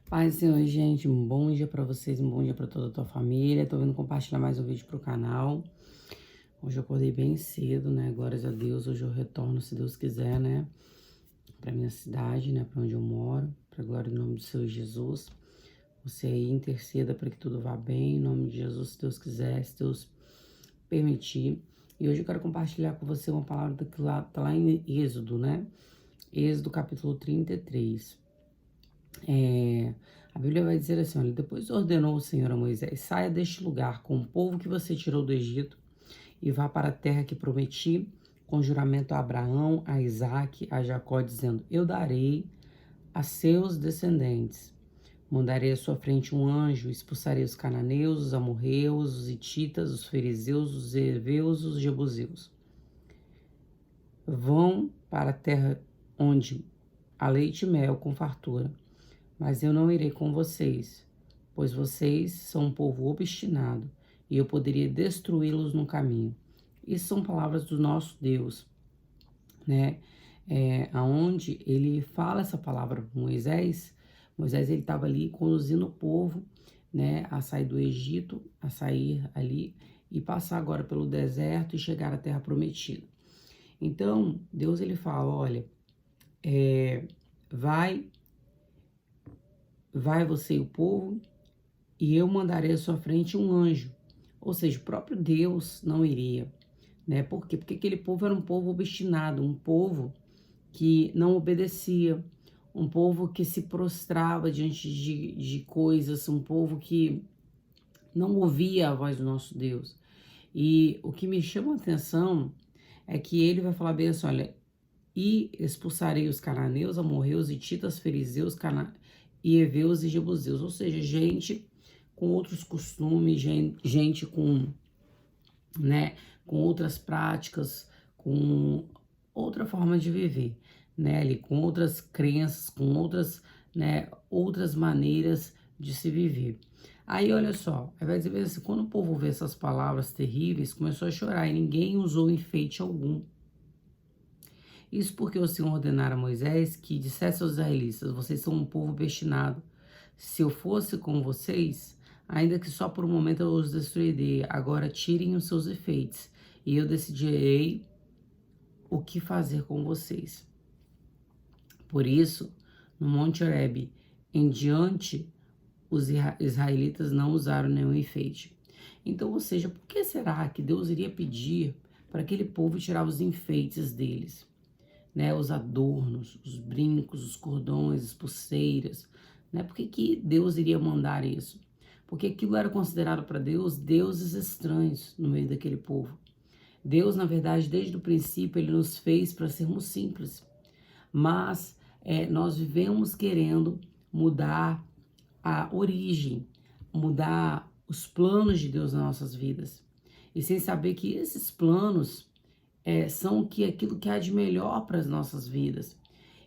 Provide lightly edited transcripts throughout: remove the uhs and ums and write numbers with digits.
Paz do Senhor, gente, um bom dia pra vocês, um bom dia pra toda a tua família. Tô vindo compartilhar mais um vídeo pro canal. Hoje eu acordei bem cedo, né? Glórias a Deus. Hoje eu retorno, se Deus quiser, né? Pra minha cidade, né? Pra onde eu moro. Pra glória do nome do Senhor Jesus. Você aí interceda para que tudo vá bem, em nome de Jesus, se Deus quiser, se Deus permitir. E hoje eu quero compartilhar com você uma palavra que tá lá em Êxodo, né? Êxodo capítulo 33. A Bíblia vai dizer assim, olha, depois ordenou o Senhor a Moisés, saia deste lugar com o povo que você tirou do Egito e vá para a terra que prometi, com juramento a Abraão, a Isaque, a Jacó, dizendo, eu darei a seus descendentes. Mandarei à sua frente um anjo, expulsarei os cananeus, os amorreus, os hititas, os fariseus, os heveus, os jebuseus. Vão para a terra onde há leite e mel com fartura. Mas eu não irei com vocês, pois vocês são um povo obstinado, e eu poderia destruí-los no caminho. Isso são palavras do nosso Deus, né? Aonde ele fala essa palavra para Moisés. Moisés ele estava ali conduzindo o povo, né, a sair do Egito, a sair ali e passar agora pelo deserto e chegar à terra prometida. Então Deus ele fala, olha, vai você e o povo, e eu mandarei à sua frente um anjo. Ou seja, o próprio Deus não iria, né? Por quê? Porque aquele povo era um povo obstinado, um povo que não obedecia, um povo que se prostrava diante de coisas, um povo que não ouvia a voz do nosso Deus. E o que me chama a atenção é que ele vai falar bem assim, olha, e expulsarei os cananeus, amorreus, hititas, fariseus, e heveus e jebuseus, ou seja, gente com outros costumes, gente com, né, com outras práticas, com outra forma de viver, né, ali, com outras crenças, com outras, né, outras maneiras de se viver. Aí, olha só, aí vai dizer assim, quando o povo vê essas palavras terríveis, começou a chorar e ninguém usou enfeite algum. Isso porque o Senhor ordenara a Moisés que dissesse aos israelitas, vocês são um povo obstinado. Se eu fosse com vocês, ainda que só por um momento eu os destruiria, agora tirem os seus efeitos, e eu decidirei o que fazer com vocês. Por isso, no Monte Horebe, em diante, os israelitas não usaram nenhum enfeite. Então, ou seja, por que será que Deus iria pedir para aquele povo tirar os enfeites deles? Né, os adornos, os brincos, os cordões, as pulseiras, né? Por que Deus iria mandar isso? Porque aquilo era considerado para Deus deuses estranhos no meio daquele povo. Deus, na verdade, desde o princípio, ele nos fez para sermos simples, mas nós vivemos querendo mudar a origem, mudar os planos de Deus nas nossas vidas, e sem saber que esses planos são aquilo que há de melhor para as nossas vidas.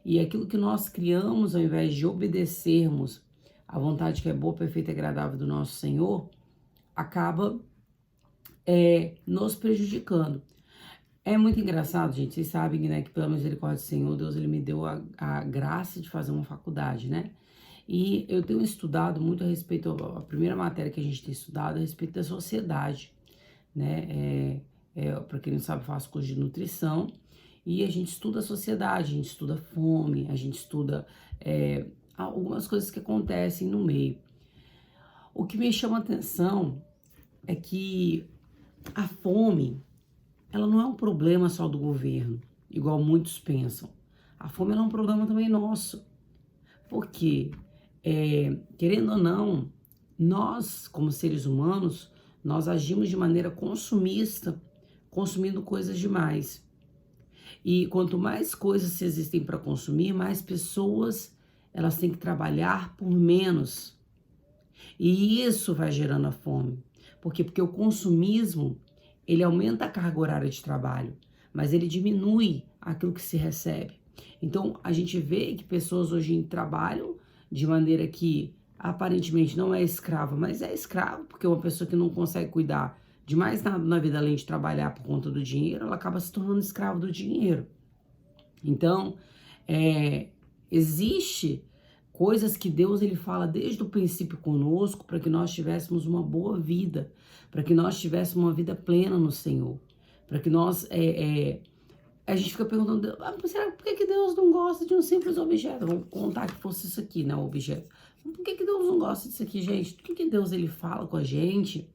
E aquilo que nós criamos, ao invés de obedecermos à vontade que é boa, perfeita e agradável do nosso Senhor, acaba nos prejudicando. É muito engraçado, gente. Vocês sabem, né, que pela misericórdia do Senhor, Deus ele me deu a graça de fazer uma faculdade, né? E eu tenho estudado muito a respeito, a primeira matéria que a gente tem estudado é a respeito da sociedade, né? Para quem não sabe, eu faço curso de nutrição e a gente estuda a sociedade, a gente estuda fome, a gente estuda algumas coisas que acontecem no meio. O que me chama a atenção é que a fome, ela não é um problema só do governo, igual muitos pensam. A fome ela é um problema também nosso. Porque, querendo ou não, nós, como seres humanos, nós agimos de maneira consumista, consumindo coisas demais. E quanto mais coisas existem para consumir, mais pessoas elas têm que trabalhar por menos. E isso vai gerando a fome. Por quê? Porque o consumismo, ele aumenta a carga horária de trabalho, mas ele diminui aquilo que se recebe. Então, a gente vê que pessoas hoje trabalham de maneira que aparentemente não é escrava, mas é escravo, porque uma pessoa que não consegue cuidar de mais nada na vida além de trabalhar por conta do dinheiro, ela acaba se tornando escravo do dinheiro. Então, existe Coisas que Deus ele fala desde o princípio conosco para que nós tivéssemos uma boa vida, para que nós tivéssemos uma vida plena no Senhor, para que nós a gente fica perguntando, será por que Deus não gosta de um simples objeto? Vamos contar que fosse isso aqui, né, o objeto. Por que Deus não gosta disso aqui, gente? Por que Deus ele fala com a gente?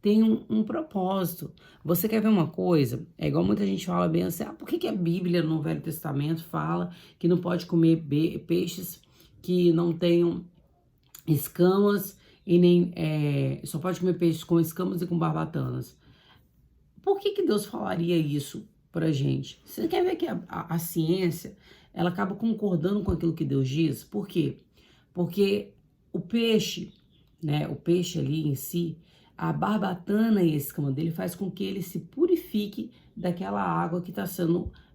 Tem um propósito. Você quer ver uma coisa? É igual muita gente fala bem assim, por que a Bíblia no Velho Testamento fala que não pode comer peixes que não tenham escamas e nem só pode comer peixes com escamas e com barbatanas? Por que Deus falaria isso pra gente? Você quer ver que a ciência, ela acaba concordando com aquilo que Deus diz? Por quê? Porque o peixe, né, o peixe ali em si, a barbatana e a escama dele faz com que ele se purifique daquela água que está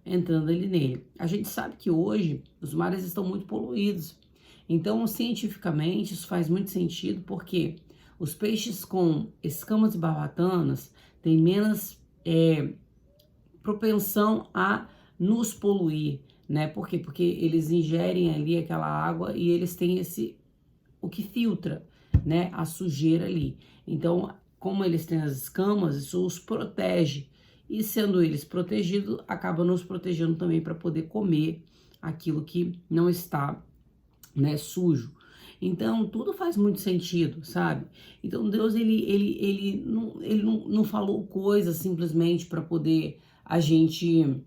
entrando ali nele. A gente sabe que hoje os mares estão muito poluídos. Então, cientificamente, isso faz muito sentido porque os peixes com escamas e barbatanas têm menos propensão a nos poluir, né? Por quê? Porque eles ingerem ali aquela água e eles têm o que filtra, né, a sujeira ali. Então, como eles têm as escamas, isso os protege. E sendo eles protegidos, acaba nos protegendo também para poder comer aquilo que não está, né, sujo. Então, tudo faz muito sentido, sabe? Então, Deus, ele não falou coisas simplesmente para poder a gente,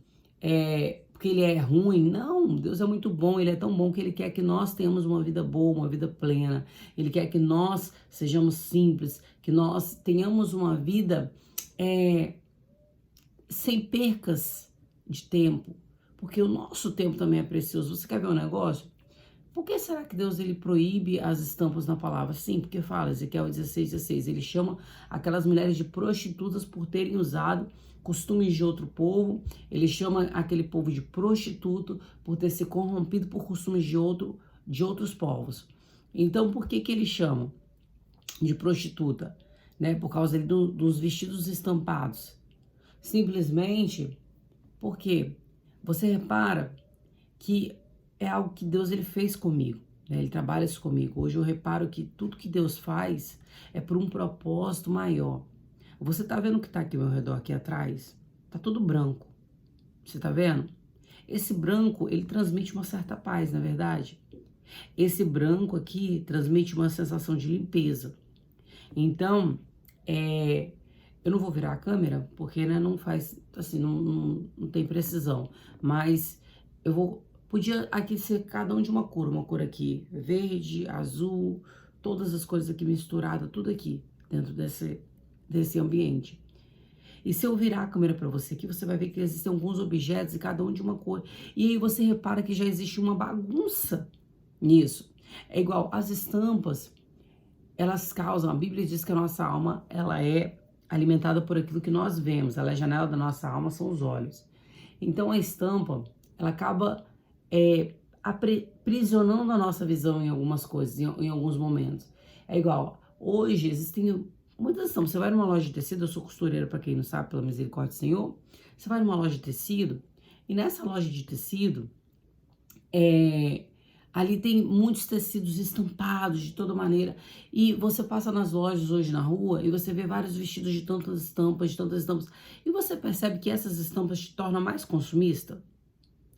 porque ele é ruim. Não, Deus é muito bom, ele é tão bom que ele quer que nós tenhamos uma vida boa, uma vida plena. Ele quer que nós sejamos simples, que nós tenhamos uma vida sem percas de tempo, porque o nosso tempo também é precioso. Você quer ver um negócio? Por que será que Deus ele proíbe as estampas na palavra? Sim, porque fala, Ezequiel 16:16, ele chama aquelas mulheres de prostitutas por terem usado costumes de outro povo, ele chama aquele povo de prostituto por ter se corrompido por costumes de outros povos. Então, por que ele chama de prostituta? Né? Por causa dos vestidos estampados. Simplesmente porque você repara que é algo que Deus ele fez comigo, né? Ele trabalha isso comigo. Hoje eu reparo que tudo que Deus faz é por um propósito maior. Você tá vendo o que tá aqui ao meu redor, aqui atrás? Tá tudo branco. Você tá vendo? Esse branco, ele transmite uma certa paz, na verdade. Esse branco aqui transmite uma sensação de limpeza. Então, eu não vou virar a câmera, porque, né, não faz, assim, não tem precisão. Mas podia aqui ser cada um de uma cor aqui, verde, azul, todas as cores aqui misturadas, tudo aqui, dentro desse ambiente. E se eu virar a câmera para você aqui, você vai ver que existem alguns objetos e cada um de uma cor. E aí você repara que já existe uma bagunça nisso. É igual as estampas, elas causam, a Bíblia diz que a nossa alma, ela é alimentada por aquilo que nós vemos. Ela é a janela da nossa alma, são os olhos. Então a estampa, ela acaba aprisionando a nossa visão em algumas coisas, em alguns momentos. É igual, hoje existem muitas estampas. Você vai numa loja de tecido, eu sou costureira, para quem não sabe, pela misericórdia do Senhor. Você vai numa loja de tecido, e nessa loja de tecido, ali tem muitos tecidos estampados de toda maneira. E você passa nas lojas hoje na rua e você vê vários vestidos de tantas estampas, E você percebe que essas estampas te tornam mais consumista?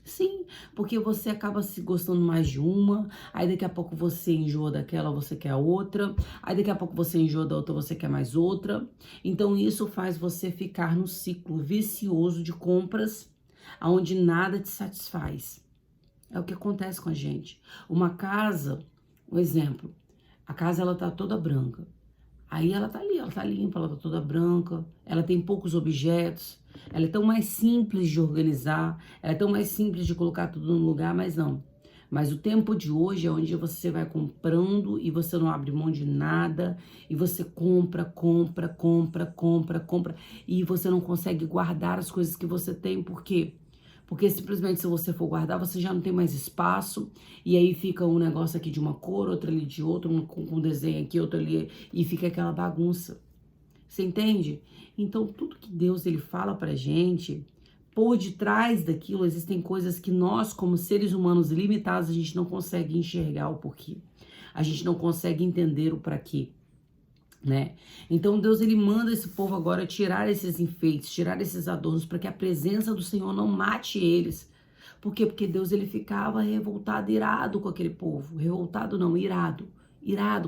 Sim, porque você acaba se gostando mais de uma, aí daqui a pouco você enjoa daquela, você quer outra, aí daqui a pouco você enjoa da outra, você quer mais outra. Então isso faz você ficar no ciclo vicioso de compras, onde nada te satisfaz. É o que acontece com a gente. Uma casa, um exemplo, a casa ela tá toda branca. Aí ela tá ali, ela tá limpa, ela tá toda branca, ela tem poucos objetos, ela é tão mais simples de organizar, ela é tão mais simples de colocar tudo no lugar, mas não. Mas o tempo de hoje é onde você vai comprando e você não abre mão de nada, e você compra, e você não consegue guardar as coisas que você tem, por quê? Porque simplesmente se você for guardar, você já não tem mais espaço, e aí fica um negócio aqui de uma cor, outro ali de outro, um com desenho aqui, outro ali, e fica aquela bagunça. Você entende? Então, tudo que Deus ele fala pra gente, por detrás daquilo existem coisas que nós, como seres humanos limitados, a gente não consegue enxergar o porquê. A gente não consegue entender o para quê, né? Então Deus, ele manda esse povo agora tirar esses enfeites, tirar esses adornos, para que a presença do Senhor não mate eles. Por quê? Porque Deus, ele ficava revoltado, irado com aquele povo. Revoltado não, irado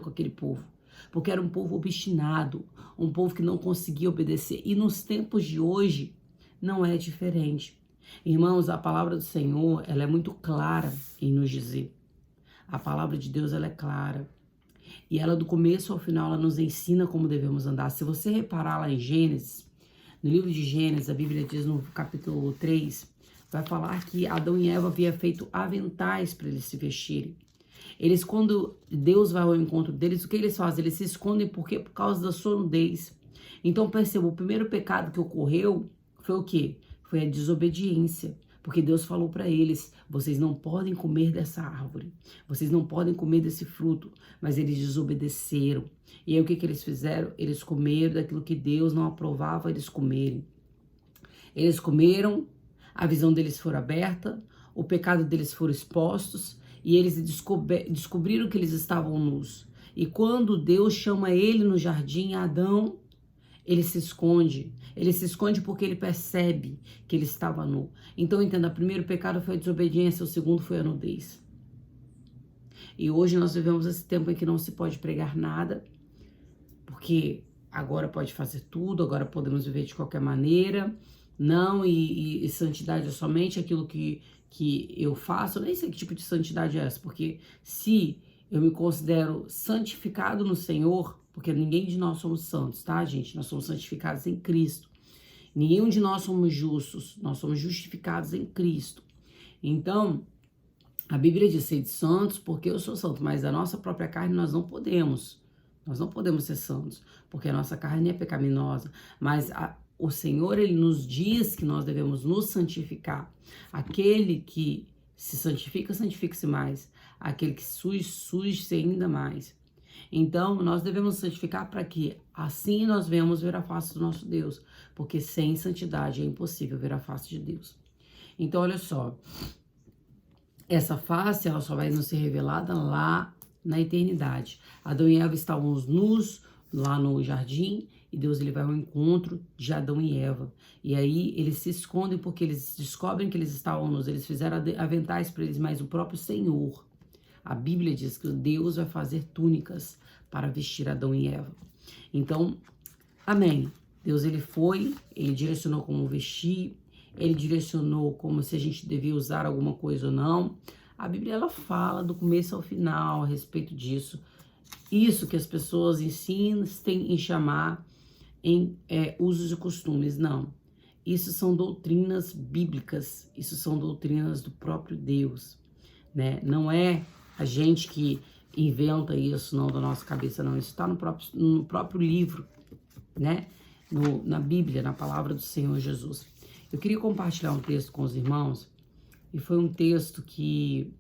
com aquele povo. Porque era um povo obstinado, um povo que não conseguia obedecer. E nos tempos de hoje não é diferente. Irmãos, a palavra do Senhor, ela é muito clara em nos dizer. A palavra de Deus, ela é clara. E ela, do começo ao final, ela nos ensina como devemos andar. Se você reparar lá em Gênesis, no livro de Gênesis, a Bíblia diz no capítulo 3, vai falar que Adão e Eva haviam feito aventais para eles se vestirem. Eles, quando Deus vai ao encontro deles, o que eles fazem? Eles se escondem por quê? Por causa da sua nudez. Então, perceba, o primeiro pecado que ocorreu foi o quê? Foi a desobediência. Porque Deus falou para eles, vocês não podem comer dessa árvore, vocês não podem comer desse fruto, mas eles desobedeceram. E aí o que eles fizeram? Eles comeram daquilo que Deus não aprovava eles comerem. Eles comeram, a visão deles foi aberta, o pecado deles foram expostos e eles descobriram que eles estavam nus. E quando Deus chama ele no jardim, Adão, ele se esconde. Ele se esconde porque ele percebe que ele estava nu. Então, entenda, o primeiro pecado foi a desobediência, o segundo foi a nudez. E hoje nós vivemos esse tempo em que não se pode pregar nada, porque agora pode fazer tudo, agora podemos viver de qualquer maneira. Não, e santidade é somente aquilo que eu faço. Eu nem sei que tipo de santidade é essa, porque se eu me considero santificado no Senhor, porque ninguém de nós somos santos, tá, gente? Nós somos santificados em Cristo. Nenhum de nós somos justos, nós somos justificados em Cristo. Então, a Bíblia diz ser de santos porque eu sou santo, mas a nossa própria carne nós não podemos. Nós não podemos ser santos, porque a nossa carne é pecaminosa. Mas o Senhor, ele nos diz que nós devemos nos santificar. Aquele que se santifica, santifique-se mais. Aquele que suje-se ainda mais. Então, nós devemos santificar para que assim nós venhamos ver a face do nosso Deus. Porque sem santidade é impossível ver a face de Deus. Então, olha só. Essa face, ela só vai nos ser revelada lá na eternidade. Adão e Eva estavam nus lá no jardim e Deus, ele vai ao encontro de Adão e Eva. E aí eles se escondem porque eles descobrem que eles estavam nus. Eles fizeram aventais para eles, mas o próprio Senhor, a Bíblia diz que Deus vai fazer túnicas para vestir Adão e Eva. Então, amém. Deus, ele direcionou como vestir, ele direcionou como se a gente devia usar alguma coisa ou não. A Bíblia, ela fala do começo ao final a respeito disso. Isso que as pessoas insistem em chamar em usos e costumes, não. Isso são doutrinas bíblicas, isso são doutrinas do próprio Deus, né? Não é a gente que inventa isso, não, da nossa cabeça, não. Isso está no próprio livro, né? Na Bíblia, na palavra do Senhor Jesus. Eu queria compartilhar um texto com os irmãos, e foi um texto que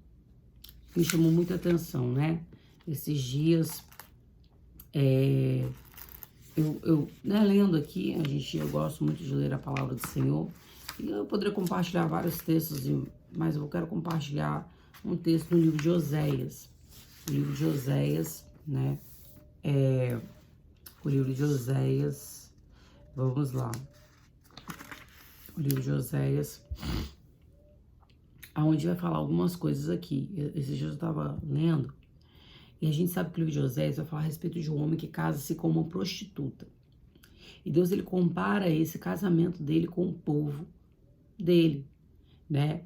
me chamou muita atenção, né? Esses dias, lendo aqui, eu gosto muito de ler a palavra do Senhor, e eu poderia compartilhar vários textos, mas eu quero compartilhar um texto no livro de Oséias. O livro de Oséias, né? O livro de Oséias, vamos lá. O livro de Oséias, onde vai falar algumas coisas aqui. Esses dias eu estava lendo, e a gente sabe que o livro de Oséias vai falar a respeito de um homem que casa-se com uma prostituta. E Deus, ele compara esse casamento dele com o povo dele, né?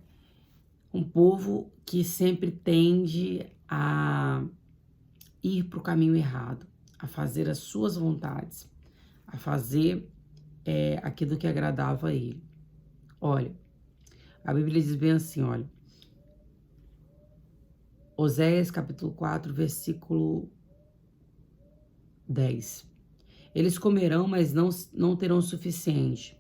Um povo que sempre tende a ir para o caminho errado, a fazer as suas vontades, a fazer aquilo que agradava a ele. Olha, a Bíblia diz bem assim, olha. Oséias capítulo 4, versículo 10. Eles comerão, mas não terão o suficiente.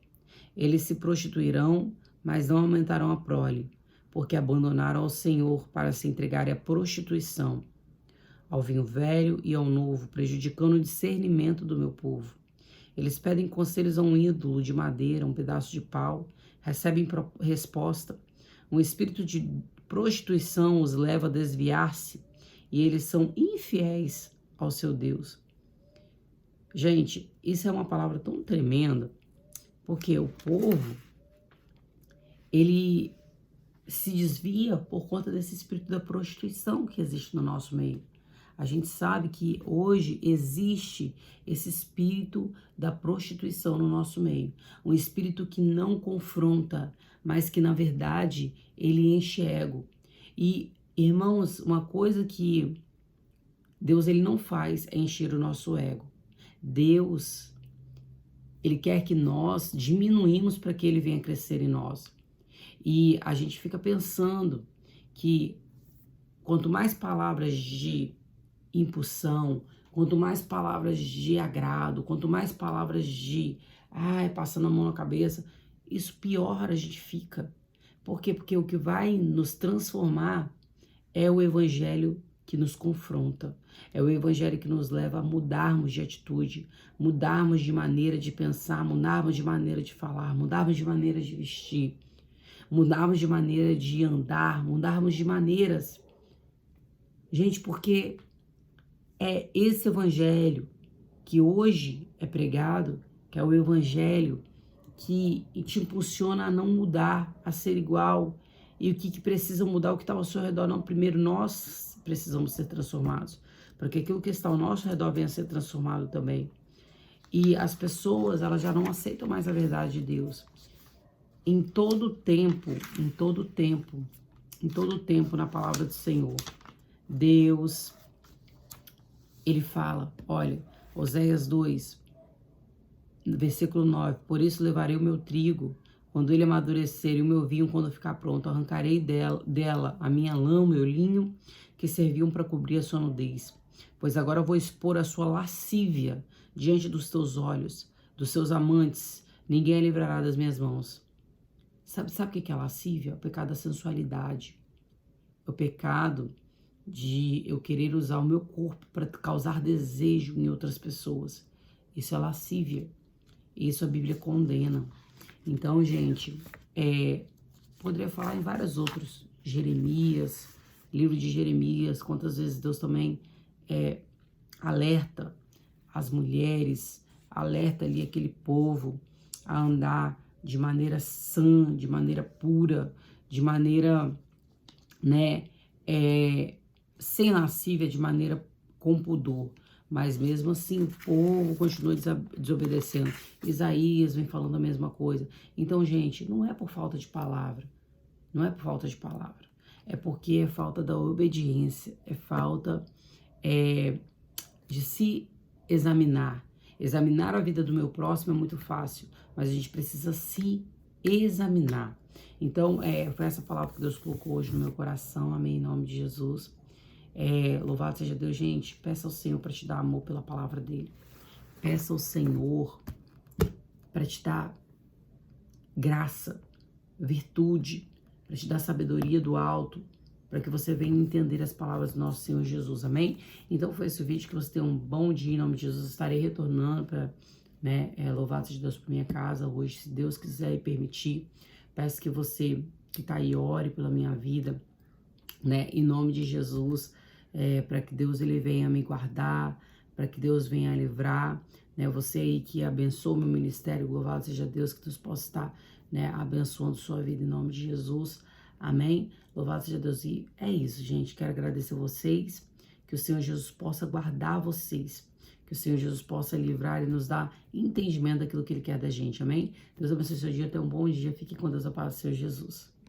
Eles se prostituirão, mas não aumentarão a prole, porque abandonaram ao Senhor para se entregarem à prostituição, ao vinho velho e ao novo, prejudicando o discernimento do meu povo. Eles pedem conselhos a um ídolo de madeira, um pedaço de pau, recebem resposta. Um espírito de prostituição os leva a desviar-se e eles são infiéis ao seu Deus. Gente, isso é uma palavra tão tremenda, porque o povo, ele se desvia por conta desse espírito da prostituição que existe no nosso meio. A gente sabe que hoje existe esse espírito da prostituição no nosso meio. Um espírito que não confronta, mas que na verdade ele enche ego. E, irmãos, uma coisa que Deus ele não faz é encher o nosso ego. Deus, ele quer que nós diminuímos para que ele venha crescer em nós. E a gente fica pensando que quanto mais palavras de impulsão, quanto mais palavras de agrado, quanto mais palavras de passando a mão na cabeça, isso pior a gente fica. Por quê? Porque o que vai nos transformar é o evangelho que nos confronta. É o evangelho que nos leva a mudarmos de atitude, mudarmos de maneira de pensar, mudarmos de maneira de falar, mudarmos de maneira de vestir, mudarmos de maneira de andar, mudarmos de maneiras. Gente, porque é esse evangelho que hoje é pregado, que é o evangelho que te impulsiona a não mudar, a ser igual. E o que precisa mudar, o que está ao seu redor, não. Primeiro nós precisamos ser transformados, para que aquilo que está ao nosso redor venha a ser transformado também. E as pessoas, elas já não aceitam mais a verdade de Deus. Em todo tempo, na palavra do Senhor, Deus, ele fala, olha, Oséias 2, versículo 9, por isso levarei o meu trigo quando ele amadurecer e o meu vinho quando ficar pronto, arrancarei dela a minha lã, o meu linho, que serviam para cobrir a sua nudez. Pois agora vou expor a sua lascívia diante dos teus olhos, dos seus amantes, ninguém a livrará das minhas mãos. Sabe o que é lascívia? É o pecado da sensualidade. É o pecado de eu querer usar o meu corpo para causar desejo em outras pessoas. Isso é lascívia. Isso a Bíblia condena. Então, gente, poderia falar em vários outros. Jeremias, livro de Jeremias, quantas vezes Deus também alerta as mulheres, alerta ali aquele povo a andar de maneira sã, de maneira pura, de maneira, sem lascívia, de maneira com pudor. Mas mesmo assim o povo continua desobedecendo. Isaías vem falando a mesma coisa. Então, gente, não é por falta de palavra. Não é por falta de palavra. É porque é falta da obediência. É falta de se examinar. Examinar a vida do meu próximo é muito fácil. Mas a gente precisa se examinar. Então, foi essa palavra que Deus colocou hoje no meu coração. Amém, em nome de Jesus. Louvado seja Deus, gente. Peça ao Senhor para te dar amor pela palavra dele. Peça ao Senhor para te dar graça, virtude, para te dar sabedoria do alto, para que você venha entender as palavras do nosso Senhor Jesus, amém? Então foi esse o vídeo, que você tenha um bom dia, em nome de Jesus. Estarei retornando para, louvado seja Deus, por minha casa hoje, se Deus quiser e permitir. Peço que você que está aí ore pela minha vida, em nome de Jesus, para que Deus ele venha me guardar, para que Deus venha livrar, você aí que abençoa o meu ministério, louvado seja Deus, que Deus possa estar, abençoando sua vida em nome de Jesus, amém? Louvado seja Deus. E é isso, gente, quero agradecer a vocês, que o Senhor Jesus possa guardar vocês, que o Senhor Jesus possa livrar e nos dar entendimento daquilo que ele quer da gente, amém? Deus abençoe o seu dia, tenha um bom dia, fique com Deus, a paz do Senhor Jesus.